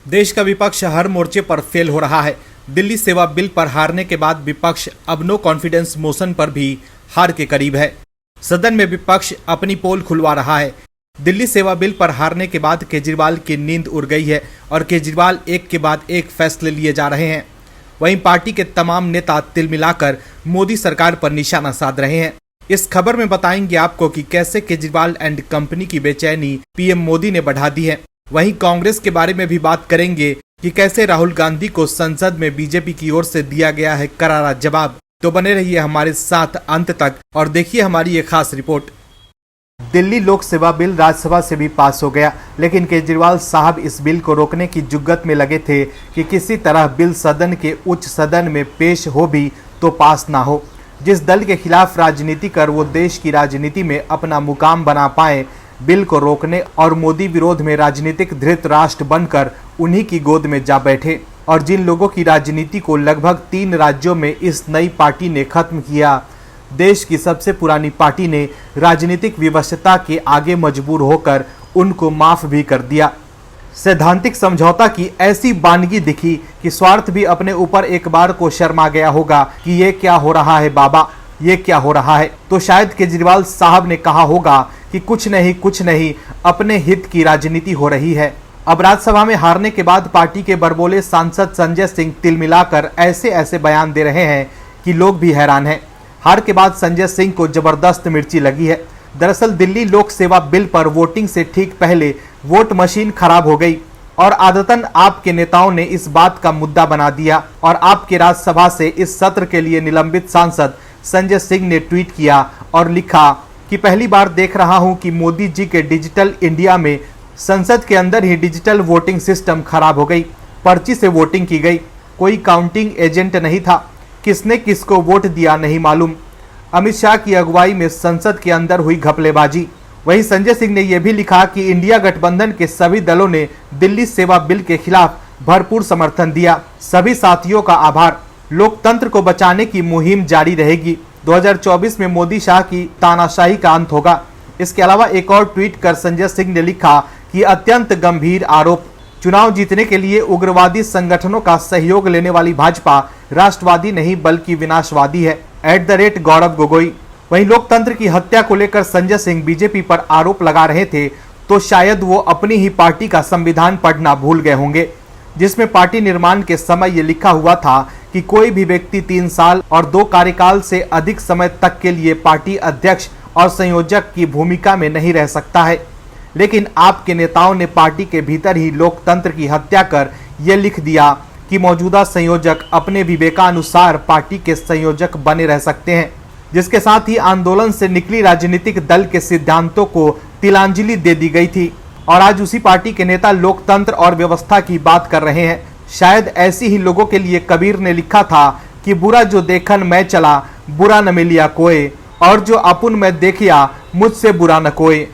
देश का विपक्ष हर मोर्चे पर फेल हो रहा है। दिल्ली सेवा बिल पर हारने के बाद विपक्ष अब नो कॉन्फिडेंस मोशन पर भी हार के करीब है। सदन में विपक्ष अपनी पोल खुलवा रहा है। दिल्ली सेवा बिल पर हारने के बाद केजरीवाल की नींद उड़ गई है और केजरीवाल एक के बाद एक फैसले लिए जा रहे हैं। वहीं पार्टी के तमाम नेता तिल मिलाकर मोदी सरकार पर निशाना साध रहे हैं। इस खबर में बताएंगे आपको कि कैसे केजरीवाल एंड कंपनी की बेचैनी पीएम मोदी ने बढ़ा दी है। वहीं कांग्रेस के बारे में भी बात करेंगे कि कैसे राहुल गांधी को संसद में बीजेपी की ओर से दिया गया है करारा जवाब। तो बने रहिए हमारे साथ अंत तक और देखिए हमारी ये खास रिपोर्ट। दिल्ली लोक सेवा बिल राज्यसभा से भी पास हो गया, लेकिन केजरीवाल साहब इस बिल को रोकने की जुग्गत में लगे थे कि किसी तरह बिल सदन के उच्च सदन में पेश हो भी तो पास ना हो। जिस दल के खिलाफ राजनीति कर वो देश की राजनीति में अपना मुकाम बना पाए, बिल को रोकने और मोदी विरोध में राजनीतिक धृतराष्ट्र बनकर उन्हीं की गोद में जा बैठे। और जिन लोगों की राजनीति को लगभग 3 राज्यों में इस नई पार्टी ने खत्म किया, देश की सबसे पुरानी पार्टी ने राजनीतिक विवशता के आगे मजबूर होकर उनको माफ भी कर दिया। सैद्धांतिक समझौता की ऐसी बानगी दिखी कि स्वार्थ भी अपने ऊपर एक बार को शर्मा गया होगा कि ये क्या हो रहा है बाबा, ये क्या हो रहा है। तो शायद केजरीवाल साहब ने कहा होगा कि कुछ नहीं अपने हित की राजनीति हो रही है। अब राज्यसभा में हारने के बाद पार्टी के बड़बोले सांसद संजय सिंह तिल मिलाकर ऐसे बयान दे रहे हैं कि लोग भी हैरान हैं। हार के बाद संजय सिंह को जबरदस्त मिर्ची लगी है। दरअसल दिल्ली लोक सेवा बिल पर वोटिंग से ठीक पहले वोट मशीन खराब हो गई और आदतन आपके नेताओं ने इस बात का मुद्दा बना दिया और आपके राज्यसभा से इस सत्र के लिए निलंबित सांसद संजय सिंह ने ट्वीट किया और लिखा कि पहली बार देख रहा हूं कि मोदी जी के डिजिटल इंडिया में संसद के अंदर ही डिजिटल वोटिंग सिस्टम खराब हो गई। पर्ची से वोटिंग की गई, कोई काउंटिंग एजेंट नहीं था, किसने किसको वोट दिया नहीं मालूम। अमित शाह की अगुवाई में संसद के अंदर हुई घपलेबाजी। वहीं संजय सिंह ने यह भी लिखा कि इंडिया गठबंधन के सभी दलों ने दिल्ली सेवा बिल के खिलाफ भरपूर समर्थन दिया। सभी साथियों का आभार। लोकतंत्र को बचाने की मुहिम जारी रहेगी। 2024 में मोदी शाह की तानाशाही का अंत होगा। इसके अलावा एक और ट्वीट कर संजय सिंह ने लिखा कि अत्यंत गंभीर आरोप, चुनाव जीतने के लिए उग्रवादी संगठनों का सहयोग लेने वाली भाजपा राष्ट्रवादी नहीं बल्कि विनाशवादी है। @गौरव गोगोई। वहीं लोकतंत्र की हत्या को लेकर संजय सिंह बीजेपी पर आरोप लगा रहे थे, तो शायद वो अपनी ही पार्टी का संविधान पढ़ना भूल गए होंगे, जिसमें पार्टी निर्माण के समय ये लिखा हुआ था कि कोई भी व्यक्ति 3 साल और 2 कार्यकाल से अधिक समय तक के लिए पार्टी अध्यक्ष और संयोजक की भूमिका में नहीं रह सकता है। लेकिन आपके नेताओं ने पार्टी के भीतर ही लोकतंत्र की हत्या कर यह लिख दिया कि मौजूदा संयोजक अपने विवेकानुसार पार्टी के संयोजक बने रह सकते हैं, जिसके साथ ही आंदोलन से निकली राजनीतिक दल के सिद्धांतों को तिलांजलि दे दी गई थी। और आज उसी पार्टी के नेता लोकतंत्र और व्यवस्था की बात कर रहे हैं। शायद ऐसी ही लोगों के लिए कबीर ने लिखा था कि बुरा जो देखन मैं चला, बुरा न मिलिया कोई, और जो अपुन मैं देखिया, मुझसे बुरा न कोई।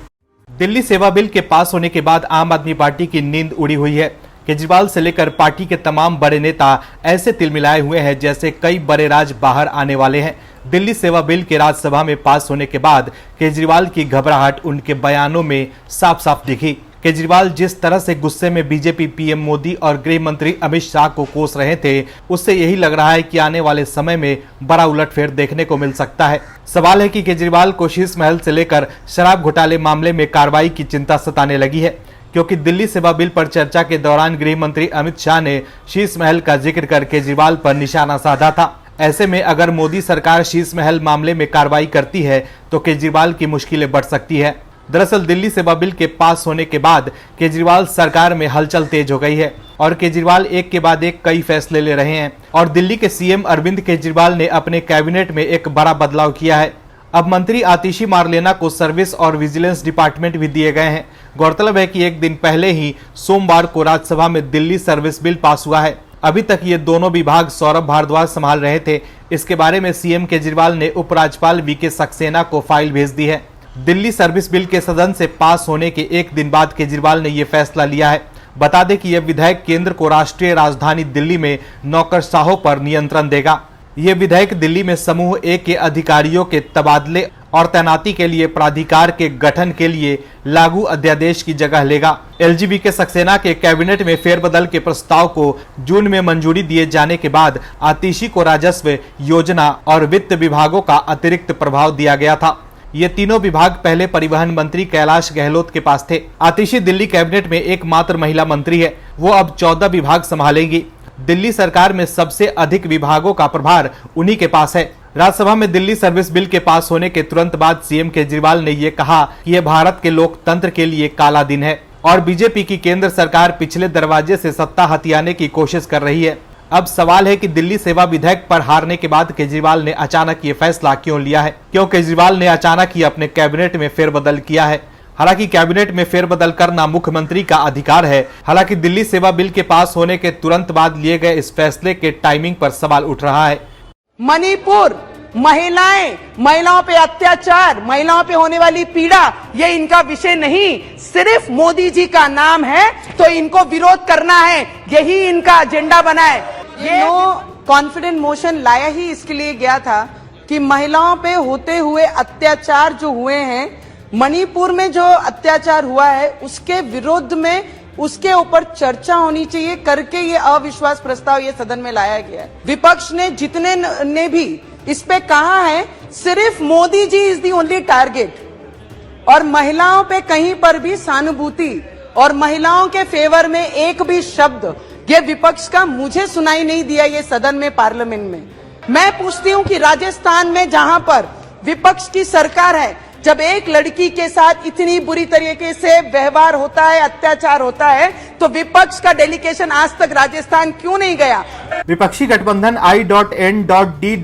दिल्ली सेवा बिल के पास होने के बाद आम आदमी पार्टी की नींद उड़ी हुई है। केजरीवाल से लेकर पार्टी के तमाम बड़े नेता ऐसे तिलमिलाए हुए हैं जैसे कई बड़े राज बाहर आने वाले हैं। दिल्ली सेवा बिल के राज्यसभा में पास होने के बाद केजरीवाल की घबराहट उनके बयानों में साफ साफ दिखी। केजरीवाल जिस तरह से गुस्से में बीजेपी, पीएम मोदी और गृह मंत्री अमित शाह को कोस रहे थे, उससे यही लग रहा है कि आने वाले समय में बड़ा उलटफेर देखने को मिल सकता है। सवाल है कि केजरीवाल को शीश महल से लेकर शराब घोटाले मामले में कार्रवाई की चिंता सताने लगी है, क्योंकि दिल्ली सेवा बिल पर चर्चा के दौरान गृह मंत्री अमित शाह ने शीश महल का जिक्र कर केजरीवाल पर निशाना साधा था। ऐसे में अगर मोदी सरकार शीश महल मामले में कार्रवाई करती है तो केजरीवाल की मुश्किलें बढ़ सकती है। दरअसल दिल्ली सेवा बिल के पास होने के बाद केजरीवाल सरकार में हलचल तेज हो गई है और केजरीवाल एक के बाद एक कई फैसले ले रहे हैं। और दिल्ली के सीएम अरविंद केजरीवाल ने अपने कैबिनेट में एक बड़ा बदलाव किया है। अब मंत्री आतिशी मारलेना को सर्विस और विजिलेंस डिपार्टमेंट भी दिए गए हैं। गौरतलब है कि एक दिन पहले ही सोमवार को राज्यसभा में दिल्ली सर्विस बिल पास हुआ है। अभी तक ये दोनों विभाग सौरभ भारद्वाज संभाल रहे थे। इसके बारे में सीएम केजरीवाल ने उपराज्यपाल वीके सक्सेना को फाइल भेज दी है। दिल्ली सर्विस बिल के सदन से पास होने के एक दिन बाद केजरीवाल ने यह फैसला लिया है। बता दें कि यह विधेयक केंद्र को राष्ट्रीय राजधानी दिल्ली में नौकरशाहों पर नियंत्रण देगा। यह विधेयक दिल्ली में समूह ए के अधिकारियों के तबादले और तैनाती के लिए प्राधिकार के गठन के लिए लागू अध्यादेश की जगह लेगा। एलजीबी के सक्सेना के कैबिनेट में फेरबदल के प्रस्ताव को जून में मंजूरी दिए जाने के बाद आतिशी को राजस्व, योजना और वित्त विभागों का अतिरिक्त प्रभाव दिया गया था। ये तीनों विभाग पहले परिवहन मंत्री कैलाश गहलोत के पास थे। आतिशी दिल्ली कैबिनेट में एकमात्र महिला मंत्री है। वो अब 14 विभाग संभालेंगी। दिल्ली सरकार में सबसे अधिक विभागों का प्रभार उन्हीं के पास है। राज्यसभा में दिल्ली सर्विस बिल के पास होने के तुरंत बाद सीएम केजरीवाल ने ये कहा कि यह भारत के लोकतंत्र के लिए काला दिन है और बीजेपी की केंद्र सरकार पिछले दरवाजे से सत्ता हथियाने की कोशिश कर रही है। अब सवाल है कि दिल्ली सेवा विधेयक पर हारने के बाद केजरीवाल ने अचानक ये फैसला क्यों लिया है? क्यों केजरीवाल ने अचानक ही अपने कैबिनेट में फेरबदल किया है? हालांकि कैबिनेट में फेरबदल करना मुख्यमंत्री का अधिकार है। हालांकि दिल्ली सेवा बिल के पास होने के तुरंत बाद लिए गए इस फैसले के टाइमिंग पर सवाल उठ रहा है। मणिपुर, महिलाओं पे अत्याचार, महिलाओं पे होने वाली पीड़ा, ये इनका विषय नहीं, सिर्फ मोदी जी का नाम है तो इनको विरोध करना है, यही इनका एजेंडा बना है। ये नो कॉन्फिडेंस मोशन लाया ही इसके लिए गया था कि महिलाओं पे होते हुए अत्याचार जो हुए हैं, मणिपुर में जो अत्याचार हुआ है उसके विरुद्ध में उसके ऊपर चर्चा होनी चाहिए करके ये अविश्वास प्रस्ताव ये सदन में लाया गया है। विपक्ष ने जितने ने भी इस पे कहा है सिर्फ Modi ji is the only target, और महिलाओं पे कहीं पर भी सहानुभूति और महिलाओं के फेवर में एक भी शब्द ये विपक्ष का मुझे सुनाई नहीं दिया ये सदन में, पार्लियामेंट में। मैं पूछती हूं कि राजस्थान में जहां पर विपक्ष की सरकार है, जब एक लड़की के साथ इतनी बुरी तरीके से व्यवहार होता है, अत्याचार होता है, तो विपक्ष का डेलीगेशन आज तक राजस्थान क्यों नहीं गया? विपक्षी गठबंधन I.N.D.I.A.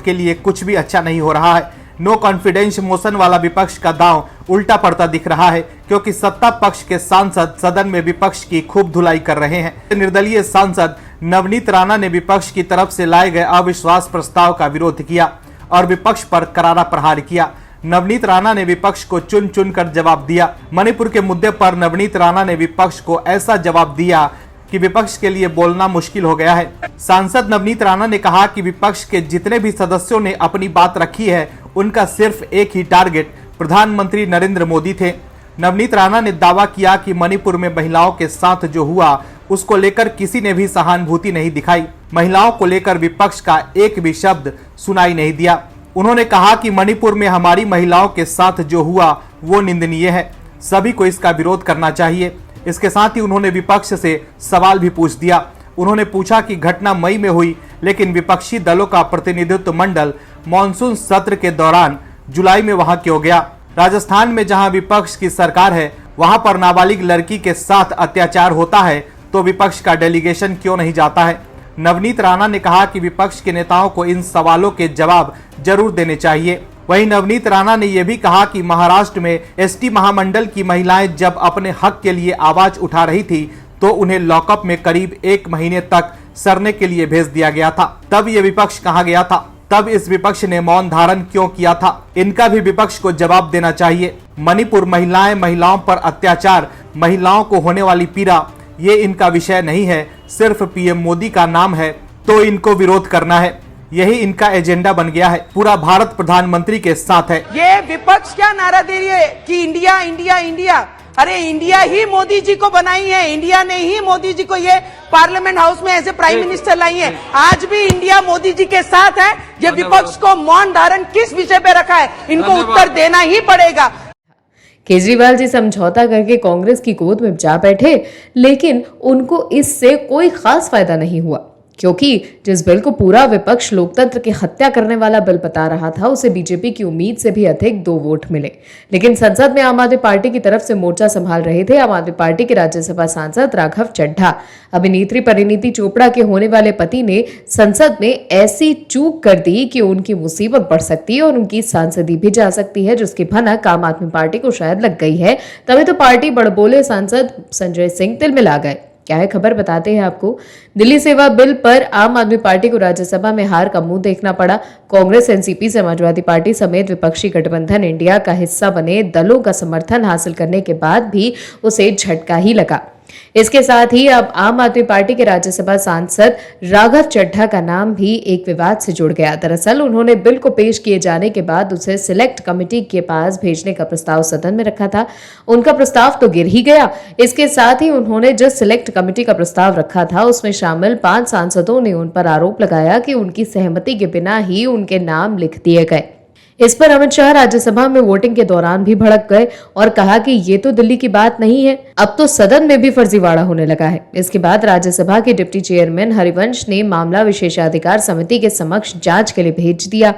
के लिए कुछ भी अच्छा नहीं हो रहा है। नो कॉन्फिडेंस मोशन वाला विपक्ष का दांव उल्टा पड़ता दिख रहा है, क्योंकि सत्ता पक्ष के सांसद सदन में विपक्ष की खूब धुलाई कर रहे हैं। निर्दलीय सांसद नवनीत राणा ने विपक्ष की तरफ से लाए गए अविश्वास प्रस्ताव का विरोध किया और विपक्ष पर करारा प्रहार किया। नवनीत राणा ने विपक्ष को चुन चुन कर जवाब दिया। मणिपुर के मुद्दे पर नवनीत राणा ने विपक्ष को ऐसा जवाब दिया कि विपक्ष के लिए बोलना मुश्किल हो गया है। सांसद नवनीत राणा ने कहा कि विपक्ष के जितने भी सदस्यों ने अपनी बात रखी है, उनका सिर्फ एक ही टारगेट प्रधानमंत्री नरेंद्र मोदी थे। नवनीत राणा ने दावा किया कि मणिपुर में महिलाओं के साथ जो हुआ उसको लेकर किसी ने भी सहानुभूति नहीं दिखाई। महिलाओं को लेकर विपक्ष का एक भी शब्द सुनाई नहीं दिया। उन्होंने कहा कि मणिपुर में हमारी महिलाओं के साथ जो हुआ वो निंदनीय है, सभी को इसका विरोध करना चाहिए। इसके साथ ही उन्होंने विपक्ष से सवाल भी पूछ दिया। उन्होंने पूछा कि घटना मई में हुई, लेकिन विपक्षी दलों का प्रतिनिधित्व मंडल मॉनसून सत्र के दौरान जुलाई में वहां क्यों गया? राजस्थान में जहां विपक्ष की सरकार है, वहां पर नाबालिग लड़की के साथ अत्याचार होता है तो विपक्ष का डेलीगेशन क्यों नहीं जाता है? नवनीत राणा ने कहा कि विपक्ष के नेताओं को इन सवालों के जवाब जरूर देने चाहिए। वहीं नवनीत राणा ने यह भी कहा कि महाराष्ट्र में एसटी महामंडल की महिलाएं जब अपने हक के लिए आवाज उठा रही थी तो उन्हें लॉकअप में करीब 1 महीने तक सरने के लिए भेज दिया गया था। तब ये विपक्ष कहाँ गया था? तब इस विपक्ष ने मौन धारण क्यों किया था? इनका भी विपक्ष को जवाब देना चाहिए। मणिपुर महिलाओं पर अत्याचार, महिलाओं को होने वाली पीड़ा, ये इनका विषय नहीं है। सिर्फ पीएम मोदी का नाम है तो इनको विरोध करना है, यही इनका एजेंडा बन गया है। पूरा भारत प्रधानमंत्री के साथ है। ये विपक्ष क्या नारा दे रही है कि इंडिया इंडिया इंडिया? अरे इंडिया ही मोदी जी को बनाई है, इंडिया ने ही मोदी जी को ये पार्लियामेंट हाउस में ऐसे प्राइम मिनिस्टर लाई है। आज भी इंडिया मोदी जी के साथ है। ये विपक्ष को मौन धारण किस विषय पे रखा है, इनको उत्तर देना ही पड़ेगा। केजरीवाल जी समझौता करके कांग्रेस की गोद में जा बैठे, लेकिन उनको इससे कोई खास फायदा नहीं हुआ, क्योंकि जिस बिल को पूरा विपक्ष लोकतंत्र की हत्या करने वाला बिल बता रहा था, उसे बीजेपी की उम्मीद से भी अधिक 2 वोट मिले। लेकिन संसद में आम आदमी पार्टी की तरफ से मोर्चा संभाल रहे थे आम आदमी पार्टी के राज्यसभा सांसद राघव चड्ढा। अभिनेत्री परिणीति चोपड़ा के होने वाले पति ने संसद में ऐसी चूक कर दी कि उनकी मुसीबत बढ़ सकती है और उनकी सांसदी भी जा सकती है, जिसकी भनक आम आदमी पार्टी को शायद लग गई है। तभी तो पार्टी बड़बोले सांसद संजय सिंह तिलमिला गए। क्या है खबर, बताते हैं आपको। दिल्ली सेवा बिल पर आम आदमी पार्टी को राज्यसभा में हार का मुंह देखना पड़ा। कांग्रेस, एनसीपी, समाजवादी पार्टी समेत विपक्षी गठबंधन इंडिया का हिस्सा बने दलों का समर्थन हासिल करने के बाद भी उसे झटका ही लगा। इसके साथ ही अब आम आदमी पार्टी के राज्यसभा सांसद राघव चड्ढा का नाम भी एक विवाद से जुड़ गया। दरअसल उन्होंने बिल को पेश किए जाने के बाद उसे सिलेक्ट कमेटी के पास भेजने का प्रस्ताव सदन में रखा था। उनका प्रस्ताव तो गिर ही गया। इसके साथ ही उन्होंने जो सिलेक्ट कमेटी का प्रस्ताव रखा था उसमें शामिल 5 सांसदों ने उन पर आरोप लगाया कि उनकी सहमति के बिना ही उनके नाम लिख दिए गए। इस पर अमित शाह राज्यसभा में वोटिंग के दौरान भी भड़क गए और कहा कि ये तो दिल्ली की बात नहीं है, अब तो सदन में भी फर्जीवाड़ा होने लगा है। इसके बाद राज्यसभा के डिप्टी चेयरमैन हरिवंश ने मामला विशेषाधिकार समिति के समक्ष जांच के लिए भेज दिया।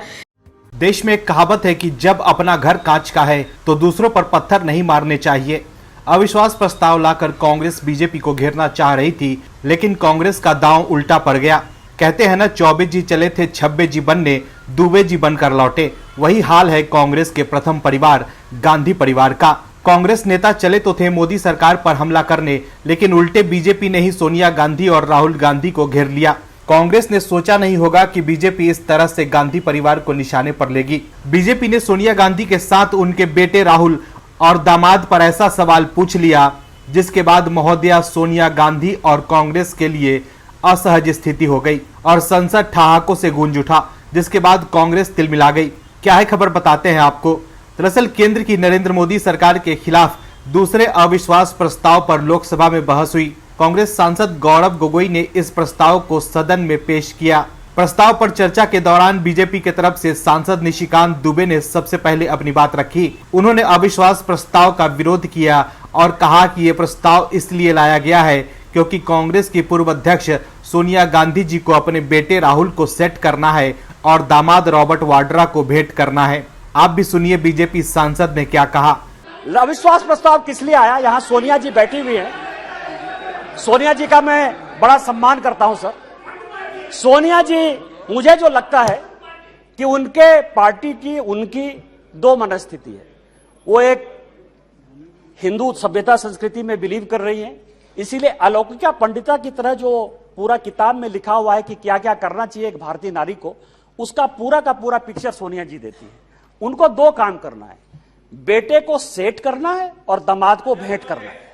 देश में एक कहावत है कि जब अपना घर कांच का है तो दूसरों पर पत्थर नहीं मारने चाहिए। अविश्वास प्रस्ताव लाकर कांग्रेस बीजेपी को घेरना चाह रही थी, लेकिन कांग्रेस का दांव उल्टा पड़ गया। कहते हैं ना, 24 जी चले थे 26 जी बनने, दुबे जी बनकर लौटे। वही हाल है कांग्रेस के प्रथम परिवार गांधी परिवार का। कांग्रेस नेता चले तो थे मोदी सरकार पर हमला करने, लेकिन उल्टे बीजेपी ने ही सोनिया गांधी और राहुल गांधी को घेर लिया। कांग्रेस ने सोचा नहीं होगा कि बीजेपी इस तरह से गांधी परिवार को निशाने पर लेगी। बीजेपी ने सोनिया गांधी के साथ उनके बेटे राहुल और दामाद पर ऐसा सवाल पूछ लिया, जिसके बाद महोदया सोनिया गांधी और कांग्रेस के लिए असहज स्थिति हो गई और संसद ठहाकों से गूंज उठा, जिसके बाद कांग्रेस तिलमिला गई। क्या है खबर, बताते हैं आपको। दरअसल केंद्र की नरेंद्र मोदी सरकार के खिलाफ दूसरे अविश्वास प्रस्ताव पर लोकसभा में बहस हुई। कांग्रेस सांसद गौरव गोगोई ने इस प्रस्ताव को सदन में पेश किया। प्रस्ताव पर चर्चा के दौरान बीजेपी की तरफ से सांसद निशिकांत दुबे ने सबसे पहले अपनी बात रखी। उन्होंने अविश्वास प्रस्ताव का विरोध किया और कहा कि यह प्रस्ताव इसलिए लाया गया है क्योंकि कांग्रेस की पूर्व अध्यक्ष सोनिया गांधी जी को अपने बेटे राहुल को सेट करना है और दामाद रॉबर्ट वाड्रा को भेंट करना है। आप भी सुनिए बीजेपी सांसद ने क्या कहा। अविश्वास प्रस्ताव किस लिए आया? यहाँ सोनिया जी बैठी हुई हैं। सोनिया जी का मैं बड़ा सम्मान करता हूं सर। सोनिया जी, मुझे जो लगता है कि उनके पार्टी की उनकी 2 मनस्थिति है। वो एक हिंदू सभ्यता संस्कृति में बिलीव कर रही हैं, इसीलिए अलौकिका पंडिता की तरह जो पूरा किताब में लिखा हुआ है कि क्या क्या करना चाहिए एक भारतीय नारी को, उसका पूरा का पूरा पिक्चर सोनिया जी देती है। उनको 2 काम करना है, बेटे को सेट करना है और दामाद को भेंट करना है।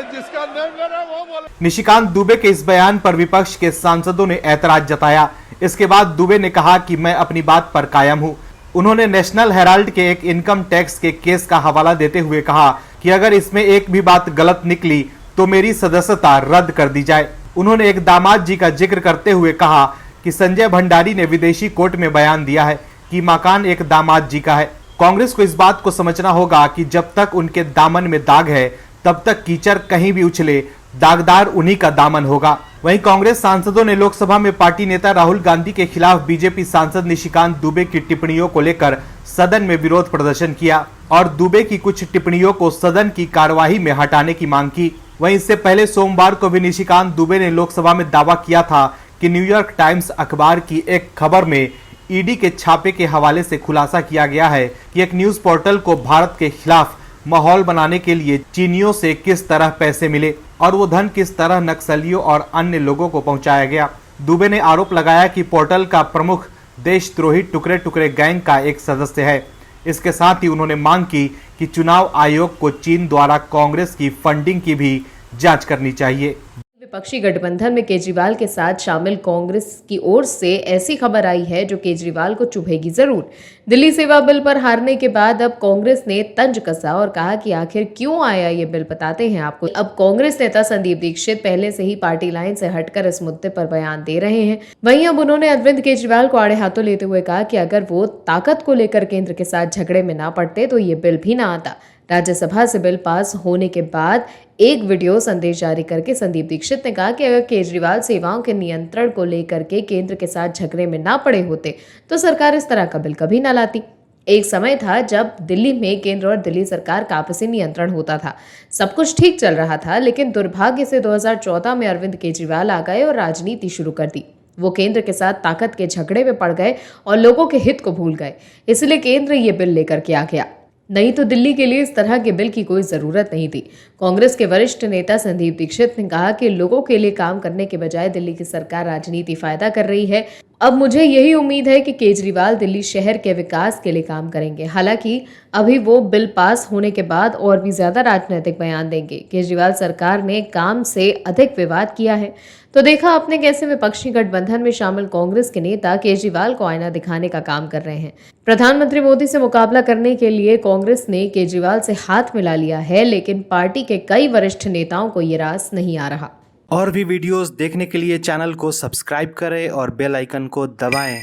जिसका वो बोले। निशिकांत दुबे के इस बयान पर विपक्ष के सांसदों ने ऐतराज जताया। इसके बाद दुबे ने कहा कि मैं अपनी बात पर कायम हूं। उन्होंने नेशनल हेराल्ड के एक इनकम टैक्स के केस का हवाला देते हुए कहा कि अगर इसमें एक भी बात गलत निकली तो मेरी सदस्यता रद्द कर दी जाए। उन्होंने एक दामाद जी का जिक्र करते हुए कहा कि संजय भंडारी ने विदेशी कोर्ट में बयान दिया है कि मकान एक दामाद जी का है। कांग्रेस को इस बात को समझना होगा कि जब तक उनके दामन में दाग है तब तक कीचड़ कहीं भी उछले, दागदार उन्हीं का दामन होगा। वहीं कांग्रेस सांसदों ने लोकसभा में पार्टी नेता राहुल गांधी के खिलाफ बीजेपी सांसद निशिकांत दुबे की टिप्पणियों को लेकर सदन में विरोध प्रदर्शन किया और दुबे की कुछ टिप्पणियों को सदन की कार्यवाही में हटाने की मांग की। वहीं इससे पहले सोमवार को भी निशिकांत दुबे ने लोकसभा में दावा किया था कि न्यूयॉर्क टाइम्स अखबार की एक खबर में ईडी के छापे के हवाले से खुलासा किया गया है कि एक न्यूज पोर्टल को भारत के खिलाफ माहौल बनाने के लिए चीनियों से किस तरह पैसे मिले और वो धन किस तरह नक्सलियों और अन्य लोगों को पहुंचाया गया। दुबे ने आरोप लगाया कि पोर्टल का प्रमुख देशद्रोही टुकड़े टुकड़े गैंग का एक सदस्य है। इसके साथ ही उन्होंने मांग की कि चुनाव आयोग को चीन द्वारा कांग्रेस की फंडिंग की भी जांच करनी चाहिए। विपक्षी गठबंधन में केजरीवाल के साथ शामिल कांग्रेस की ओर से ऐसी खबर आई है जो केजरीवाल को चुभेगी जरूर। दिल्ली सेवा बिल पर हारने के बाद अब कांग्रेस ने तंज कसा और कहा कि आखिर क्यों आया ये बिल, बताते हैं आपको। अब कांग्रेस नेता संदीप दीक्षित पहले से ही पार्टी लाइन से हटकर इस मुद्दे पर बयान दे रहे हैं। वहीं अब उन्होंने अरविंद केजरीवाल को आड़े हाथों लेते हुए कहा कि अगर वो ताकत को लेकर केंद्र के साथ झगड़े में ना पड़ते तो ये बिल भी ना आता। राज्यसभा से बिल पास होने के बाद एक वीडियो संदेश जारी करके संदीप दीक्षित ने कहा कि अगर केजरीवाल सेवाओं के नियंत्रण को लेकर के केंद्र के साथ झगड़े में ना पड़े होते तो सरकार इस तरह का बिल कभी ना लाती। एक समय था जब दिल्ली में केंद्र और दिल्ली सरकार का आपसी नियंत्रण होता था, सब कुछ ठीक चल रहा था, लेकिन दुर्भाग्य से 2014 में अरविंद केजरीवाल आ गए और राजनीति शुरू कर दी। वो केंद्र के साथ ताकत के झगड़े में पड़ गए और लोगों के हित को भूल गए, इसलिए केंद्र ये बिल लेकर के आ गया। नहीं तो दिल्ली के लिए इस तरह के बिल की कोई जरूरत नहीं थी। कांग्रेस के वरिष्ठ नेता संदीप दीक्षित ने कहा कि लोगों के लिए काम करने के बजाय दिल्ली की सरकार राजनीति फायदा कर रही है। अब मुझे यही उम्मीद है कि केजरीवाल दिल्ली शहर के विकास के लिए काम करेंगे। हालांकि अभी वो बिल पास होने के बाद और भी ज्यादा राजनीतिक बयान देंगे। केजरीवाल सरकार ने काम से अधिक विवाद किया है, तो देखा आपने कैसे विपक्षी गठबंधन में शामिल कांग्रेस के नेता केजरीवाल को आईना दिखाने का काम कर रहे हैं। प्रधानमंत्री मोदी से मुकाबला करने के लिए कांग्रेस ने केजरीवाल से हाथ मिला लिया है, लेकिन पार्टी के कई वरिष्ठ नेताओं को ये रास नहीं आ रहा। और भी वीडियोस देखने के लिए चैनल को सब्सक्राइब करें और बेल आइकन को दबाएं।